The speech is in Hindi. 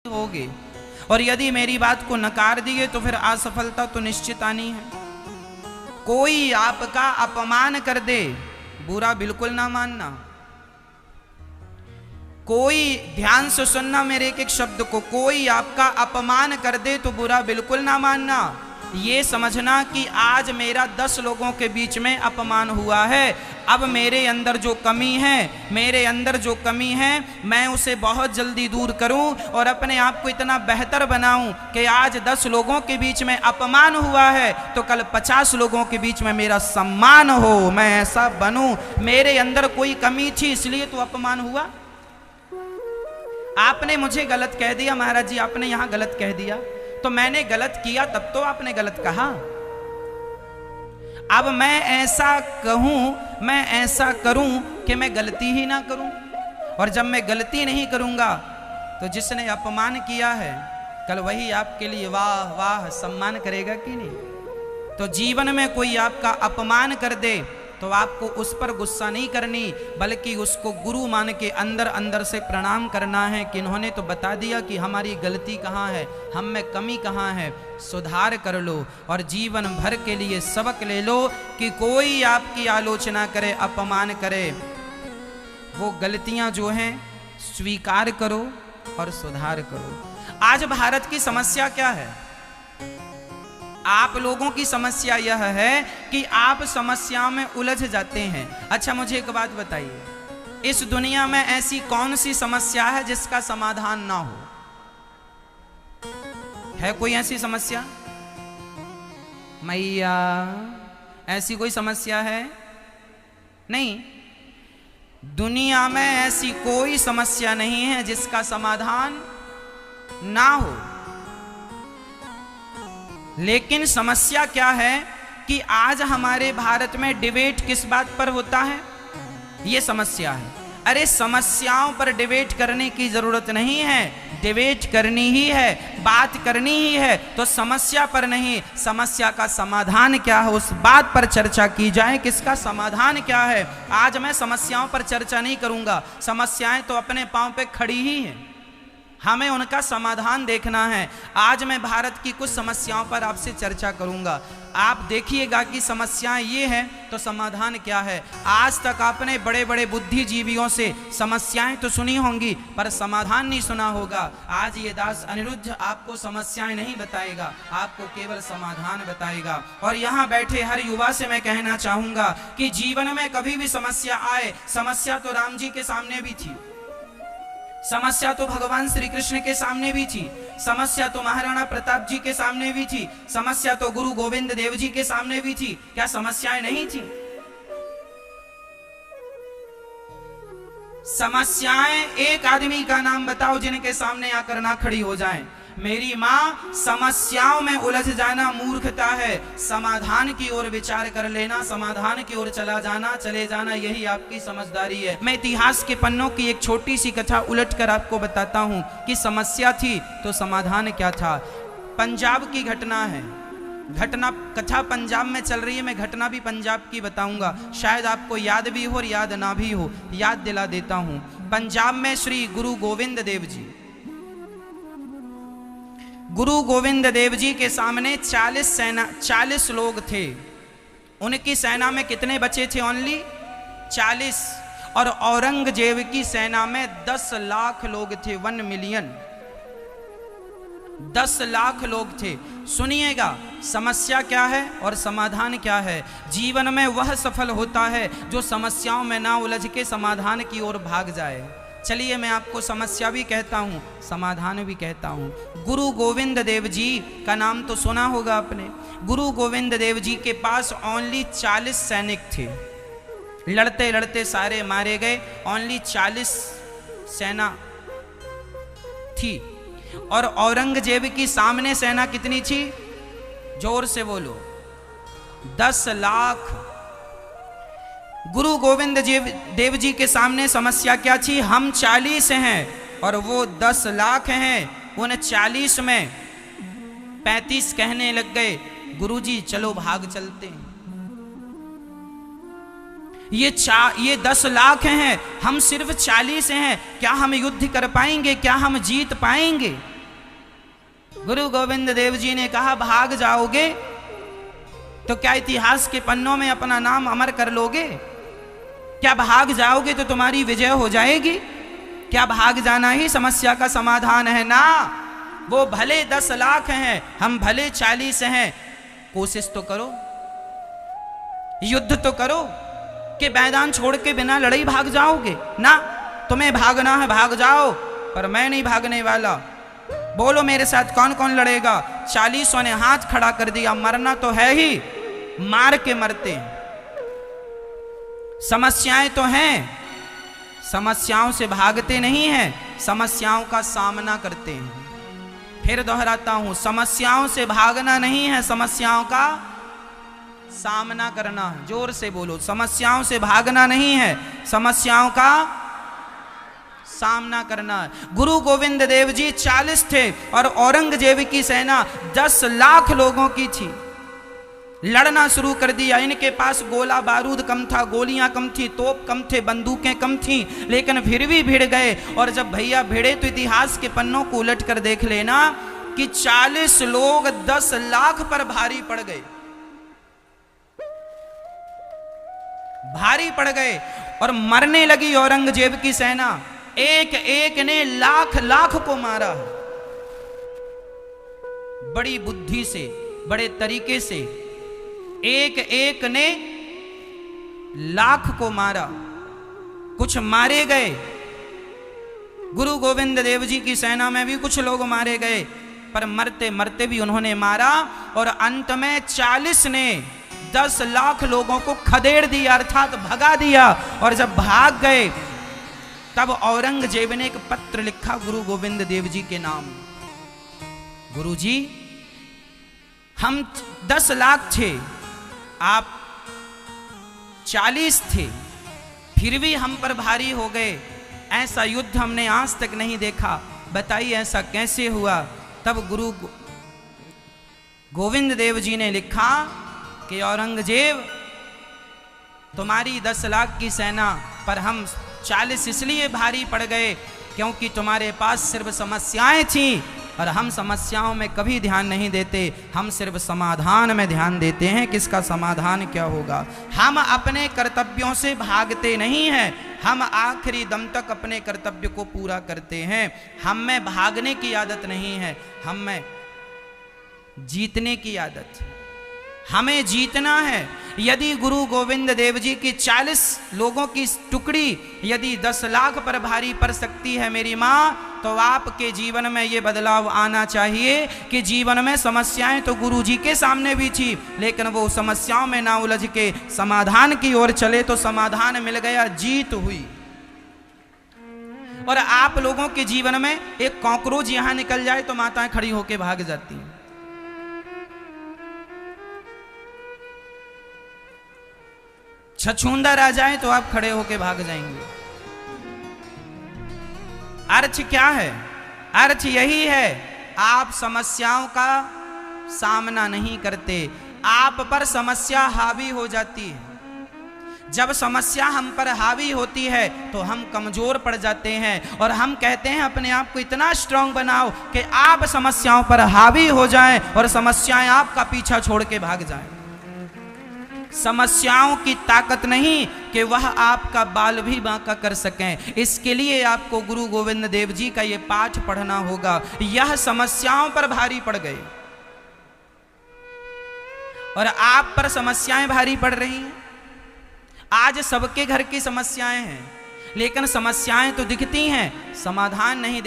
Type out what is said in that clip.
होगे, और यदि मेरी बात को नकार दिए तो फिर असफलता तो निश्चित आनी है। कोई आपका अपमान कर दे, बुरा बिल्कुल ना मानना। कोई, ध्यान से सुनना मेरे एक एक शब्द को, कोई आपका अपमान कर दे तो बुरा बिल्कुल ना मानना। ये समझना कि आज मेरा 10 लोगों के बीच में अपमान हुआ है, अब मेरे अंदर जो कमी है मैं उसे बहुत जल्दी दूर करूं और अपने आप को इतना बेहतर बनाऊं कि आज 10 लोगों के बीच में अपमान हुआ है तो कल 50 लोगों के बीच में मेरा सम्मान हो, मैं ऐसा बनूं। मेरे अंदर कोई कमी थी इसलिए तो अपमान हुआ। आपने मुझे गलत कह दिया, महाराज जी आपने यहां गलत कह दिया, तो मैंने गलत किया तब तो आपने गलत कहा। अब मैं ऐसा कहूं, मैं ऐसा करूं कि मैं गलती ही ना करूं, और जब मैं गलती नहीं करूंगा तो जिसने अपमान किया है कल वही आपके लिए वाह वाह सम्मान करेगा कि नहीं। तो जीवन में कोई आपका अपमान कर दे तो आपको उस पर गुस्सा नहीं करनी, बल्कि उसको गुरु मान के अंदर अंदर से प्रणाम करना है कि इन्होंने तो बता दिया कि हमारी गलती कहाँ है, हम में कमी कहाँ है, सुधार कर लो और जीवन भर के लिए सबक ले लो कि कोई आपकी आलोचना करे, अपमान करे, वो गलतियां जो हैं स्वीकार करो और सुधार करो। आज भारत की समस्या क्या है? आप लोगों की समस्या यह है कि आप समस्याओं में उलझ जाते हैं। अच्छा मुझे एक बात बताइए, इस दुनिया में ऐसी कौन सी समस्या है जिसका समाधान ना हो? है कोई ऐसी समस्या? मैया ऐसी कोई समस्या है? नहीं, दुनिया में ऐसी कोई समस्या नहीं है जिसका समाधान ना हो। लेकिन समस्या क्या है कि आज हमारे भारत में डिबेट किस बात पर होता है, ये समस्या है। अरे समस्याओं पर डिबेट करने की जरूरत नहीं है, डिबेट करनी ही है, बात करनी ही है, तो समस्या पर नहीं, समस्या का समाधान क्या है उस बात पर चर्चा की जाए। किसका समाधान क्या है? आज मैं समस्याओं पर चर्चा नहीं करूंगा, समस्याएं तो अपने पांव पे खड़ी ही हैं, हमें उनका समाधान देखना है। आज मैं भारत की कुछ समस्याओं पर आपसे चर्चा करूंगा, आप देखिएगा कि समस्याएं ये हैं तो समाधान क्या है। आज तक आपने बड़े बड़े बुद्धिजीवियों से समस्याएं तो सुनी होंगी पर समाधान नहीं सुना होगा। आज ये दास अनिरुद्ध आपको समस्याएं नहीं बताएगा, आपको केवल समाधान बताएगा। और यहाँ बैठे हर युवा से मैं कहना चाहूंगा कि जीवन में कभी भी समस्या आए, समस्या तो राम जी के सामने भी थी, समस्या तो भगवान श्री कृष्ण के सामने भी थी, समस्या तो महाराणा प्रताप जी के सामने भी थी, समस्या तो गुरु गोविंद देव जी के सामने भी थी। क्या समस्याएं नहीं थी? समस्याएं, एक आदमी का नाम बताओ जिनके सामने आकर ना खड़ी हो जाएं। मेरी माँ, समस्याओं में उलझ जाना मूर्खता है, समाधान की ओर विचार कर लेना, समाधान की ओर चले जाना यही आपकी समझदारी है। मैं इतिहास के पन्नों की एक छोटी सी कथा उलटकर आपको बताता हूँ कि समस्या थी तो समाधान क्या था। पंजाब की घटना है, घटना कथा पंजाब में चल रही है, मैं घटना भी पंजाब की बताऊंगा, शायद आपको याद भी हो और याद ना भी हो, याद दिला देता हूँ। पंजाब में श्री गुरु गोविंद देव जी, गुरु गोविंद देव जी के सामने 40 लोग थे। उनकी सेना में कितने बचे थे? ओनली 40। और औरंगजेब की सेना में 10 लाख लोग थे, 1 मिलियन, 10 लाख लोग थे। सुनिएगा समस्या क्या है और समाधान क्या है। जीवन में वह सफल होता है जो समस्याओं में ना उलझ के समाधान की ओर भाग जाए। चलिए मैं आपको समस्या भी कहता हूँ, समाधान भी कहता हूँ। गुरु गोविंद देव जी का नाम तो सुना होगा आपने। गुरु गोविंद देव जी के पास ओनली 40 सैनिक थे, लड़ते लड़ते सारे मारे गए, ओनली 40 सेना थी। और औरंगजेब की सामने सेना कितनी थी? जोर से बोलो, 10 लाख। गुरु गोविंद देव जी के सामने समस्या क्या थी? हम 40 हैं और वो 10 लाख हैं। उन 40 में 35 कहने लग गए, गुरुजी चलो भाग चलते हैं। ये 10 लाख हैं, हम सिर्फ 40 हैं, क्या हम युद्ध कर पाएंगे? क्या हम जीत पाएंगे? गुरु गोविंद देव जी ने कहा भाग जाओगे तो क्या इतिहास के पन्नों में अपना नाम अमर कर लोगे? क्या भाग जाओगे तो तुम्हारी विजय हो जाएगी? क्या भाग जाना ही समस्या का समाधान है? ना, वो भले 10 लाख हैं, हम भले 40 हैं, कोशिश तो करो, युद्ध तो करो। कि मैदान छोड़ के बिना लड़ाई भाग जाओगे? ना, तुम्हें भागना है भाग जाओ, पर मैं नहीं भागने वाला। बोलो मेरे साथ कौन कौन लड़ेगा? 40 ने हाथ खड़ा कर दिया। मरना तो है ही, मार के मरते हैं। समस्याएं तो हैं, समस्याओं से भागते नहीं हैं, समस्याओं का सामना करते हैं। फिर दोहराता हूं, समस्याओं से भागना नहीं है, समस्याओं का सामना करना है। जोर से बोलो, समस्याओं से भागना नहीं है, समस्याओं का सामना करना है। गुरु गोविंद देव जी 40 थे और औरंगजेब की सेना 10 लाख लोगों की थी। लड़ना शुरू कर दिया। इनके पास गोला बारूद कम था, गोलियां कम थी, तोप कम थे, बंदूकें कम थी, लेकिन फिर भी भिड़ गए। और जब भैया भिड़े तो इतिहास के पन्नों को उलट कर देख लेना कि 40 लोग 10 लाख पर भारी पड़ गए, भारी पड़ गए और मरने लगी औरंगजेब की सेना। एक एक ने लाख लाख को मारा। बड़ी बुद्धि से, बड़े तरीके से एक एक ने लाख को मारा। कुछ मारे गए, गुरु गोविंद देव जी की सेना में भी कुछ लोग मारे गए, पर मरते मरते भी उन्होंने मारा। और अंत में 40 ने 10 लाख लोगों को खदेड़ दिया, अर्थात भगा दिया। और जब भाग गए तब औरंगजेब ने एक पत्र लिखा गुरु गोविंद देव जी के नाम। गुरु जी, हम 10 लाख थे, आप 40 थे, फिर भी हम पर भारी हो गए। ऐसा युद्ध हमने आज तक नहीं देखा, बताइए ऐसा कैसे हुआ? तब गुरु गोविंद देव जी ने लिखा कि औरंगजेब, तुम्हारी 10 लाख की सेना पर हम 40 इसलिए भारी पड़ गए क्योंकि तुम्हारे पास सिर्फ समस्याएं थी और हम समस्याओं में कभी ध्यान नहीं देते, हम सिर्फ समाधान में ध्यान देते हैं। किसका समाधान क्या होगा? हम अपने कर्तव्यों से भागते नहीं हैं, हम आखिरी दम तक अपने कर्तव्य को पूरा करते हैं। हम में भागने की आदत नहीं है, हम में जीतने की आदत। हमें जीतना है। यदि गुरु गोविंद देव जी की 40 लोगों की टुकड़ी यदि 10 लाख पर भारी पड़ सकती है मेरी माँ, तो आपके जीवन में ये बदलाव आना चाहिए कि जीवन में समस्याएं तो गुरु जी के सामने भी थी, लेकिन वो समस्याओं में ना उलझ के समाधान की ओर चले तो समाधान मिल गया, जीत हुई। और आप लोगों के जीवन में एक कॉकरोच यहां निकल जाए तो माताएं खड़ी होकर भाग जाती हैं। छछूंदर आ जाए तो आप खड़े होके भाग जाएंगे। अर्थ क्या है? अर्थ यही है, आप समस्याओं का सामना नहीं करते, आप पर समस्या हावी हो जाती है। जब समस्या हम पर हावी होती है तो हम कमजोर पड़ जाते हैं और हम कहते हैं अपने आप को इतना स्ट्रांग बनाओ कि आप समस्याओं पर हावी हो जाएं और समस्याएं आपका पीछा छोड़ के भाग जाएं। समस्याओं की ताकत नहीं कि वह आपका बाल भी बांका कर सकें। इसके लिए आपको गुरु गोविंद देव जी का यह पाठ पढ़ना होगा। यह समस्याओं पर भारी पड़ गए और आप पर समस्याएं भारी पड़ रही हैं। आज सबके घर की समस्याएं हैं, लेकिन समस्याएं तो दिखती हैं, समाधान नहीं।